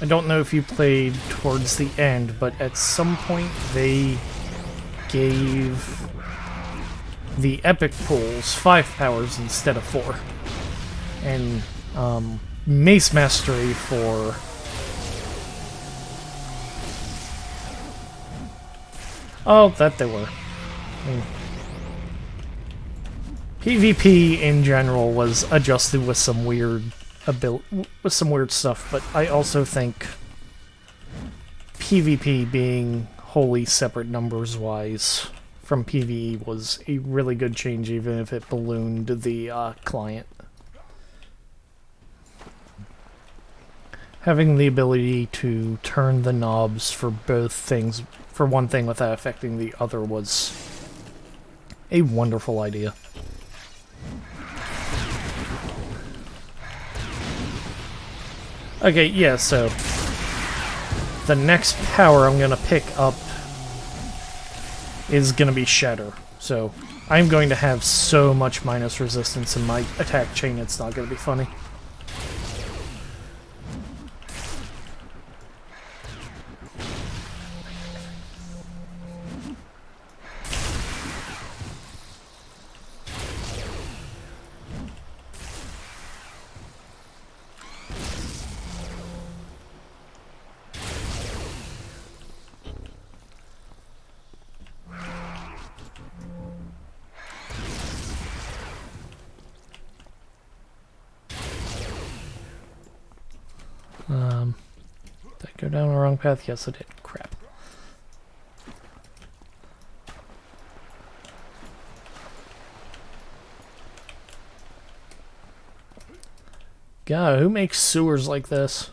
I don't know if you played towards the end, but at some point they gave the epic pools 5 powers instead of 4. And Mace Mastery for... Oh, that they were. PvP in general was adjusted with some weird stuff, but I also think PvP being wholly separate numbers-wise from PvE was a really good change, even if it ballooned the client. Having the ability to turn the knobs for both things, for one thing without affecting the other, was a wonderful idea. Okay, yeah, so the next power I'm gonna pick up is gonna be Shatter. So I'm going to have so much minus resistance in my attack chain, it's not gonna be funny. Did I go down the wrong path? Yes, I did. Crap. God, who makes sewers like this?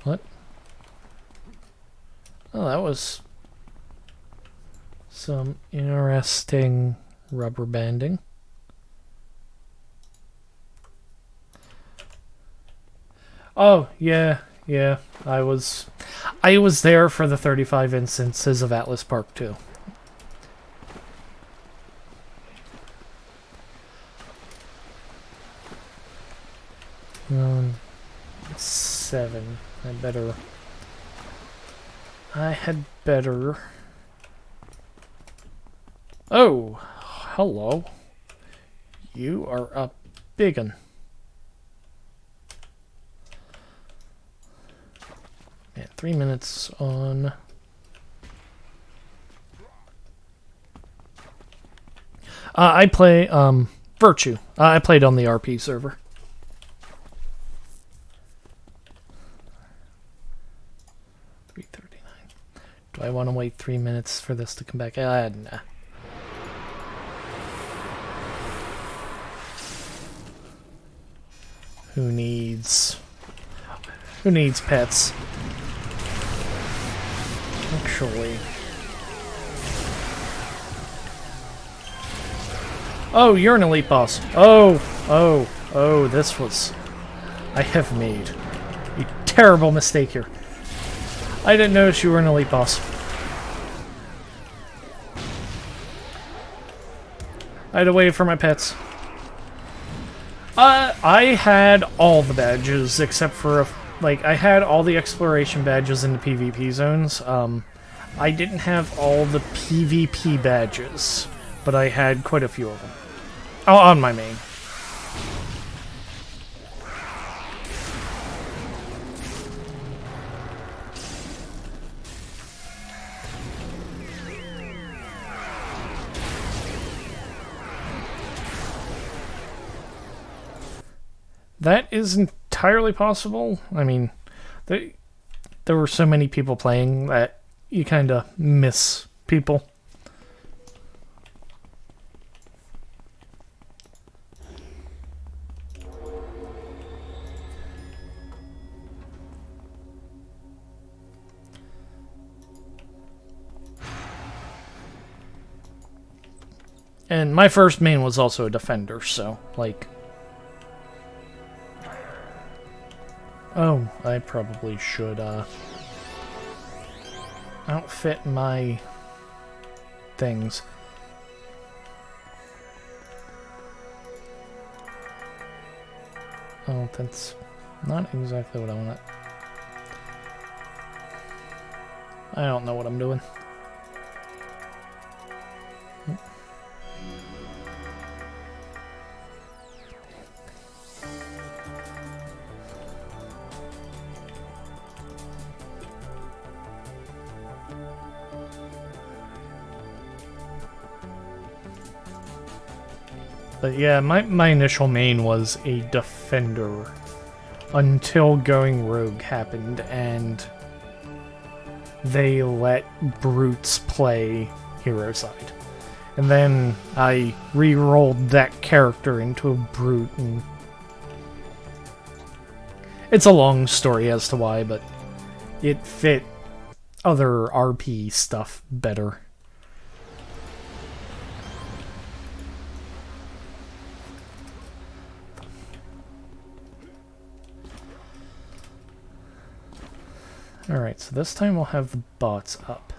What? Oh, that was some interesting rubber banding. Oh, yeah. I was there for the 35 instances of Atlas Park too. Um, 7. I had better. Oh, hello. You are a biggin. Yeah, 3 minutes on. I play Virtue. I played on the RP server. Do I want to wait 3 minutes for this to come back? Nah. Who needs pets? Actually. Oh, you're an elite boss. Oh, this was... I have made a terrible mistake here. I didn't notice you were an elite boss. I had to wait for my pets. I had all the badges except for, I had all the exploration badges in the PvP zones. I didn't have all the PvP badges, but I had quite a few of them. Oh, on my main. That is entirely possible. I mean, there were so many people playing that you kind of miss people. And my first main was also a defender, so, like... Oh, I probably should, outfit my things. Oh, that's not exactly what I want. I don't know what I'm doing. But yeah, my initial main was a defender until going rogue happened and they let brutes play hero side. And then I re-rolled that character into a brute, and it's a long story as to why, but it fit other RP stuff better. Alright, so this time we'll have the bots up.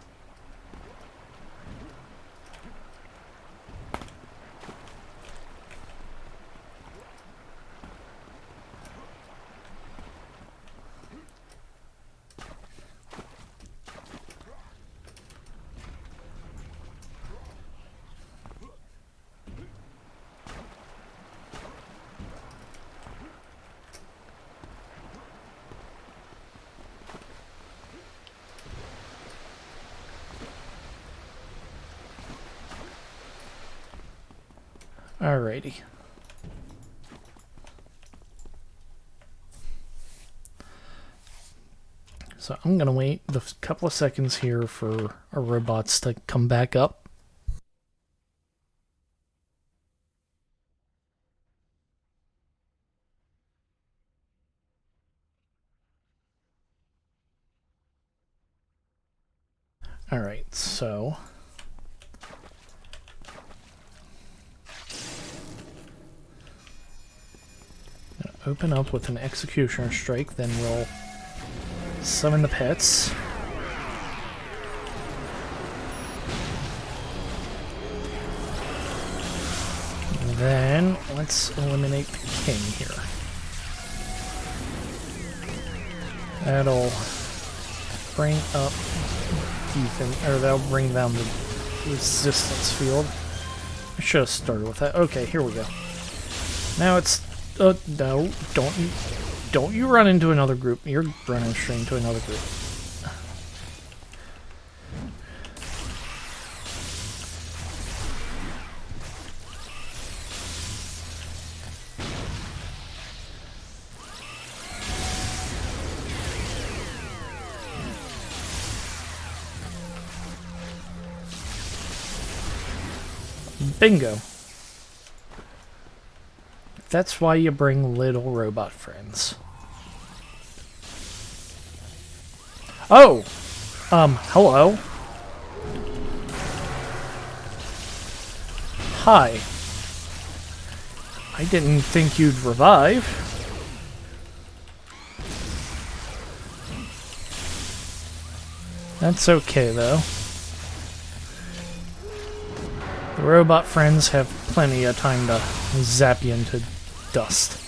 Alrighty. So I'm gonna wait a couple of seconds here for our robots to come back up. Alright, so... open up with an Executioner Strike, then we'll summon the pets. And then let's eliminate the king here. That'll bring up defense, or that'll bring down the resistance field. I should have started with that. Okay, here we go. Now it's no, don't you run into another group. You're running straight into another group. Bingo. That's why you bring little robot friends. Oh! Hello. Hi. I didn't think you'd revive. That's okay, though. The robot friends have plenty of time to zap you into dust.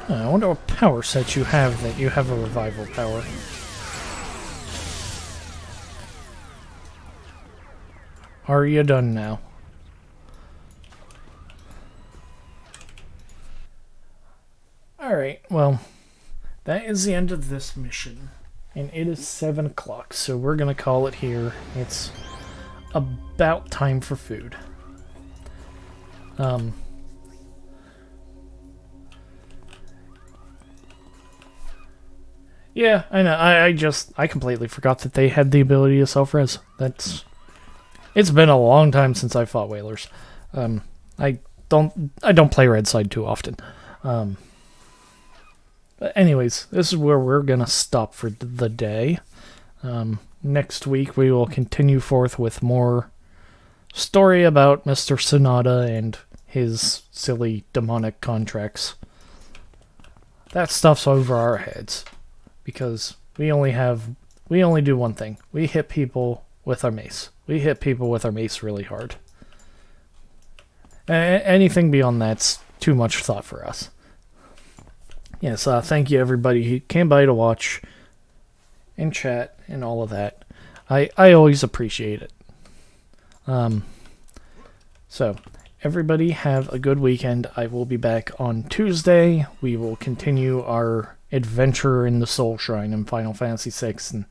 I wonder what power set you have that you have a revival power. Are you done now? Alright, well, that is the end of this mission. And it is 7 o'clock, so we're gonna call it here. It's about time for food. Yeah, I know. I completely forgot that they had the ability to self-res. It's been a long time since I fought whalers. I don't play red side too often. But anyways, this is where we're going to stop for the day. Next week we will continue forth with more story about Mr. Sonata and his silly demonic contracts. That stuff's over our heads because we only do one thing. We hit people with our mace. We hit people with our mace really hard. Anything beyond that's too much thought for us. Yes, thank you everybody who came by to watch and chat and all of that. I always appreciate it. So, everybody have a good weekend. I will be back on Tuesday. We will continue our adventure in the Soul Shrine in Final Fantasy VI, and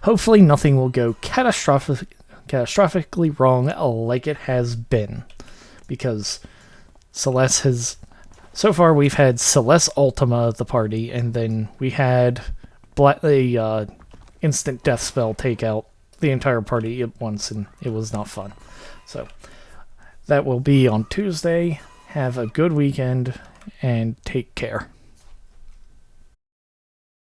hopefully nothing will go catastrophically wrong like it has been. Because Celeste has... So far we've had Celeste Ultima at the party, and then we had the instant death spell take out the entire party at once, and it was not fun. So, that will be on Tuesday. Have a good weekend, and take care.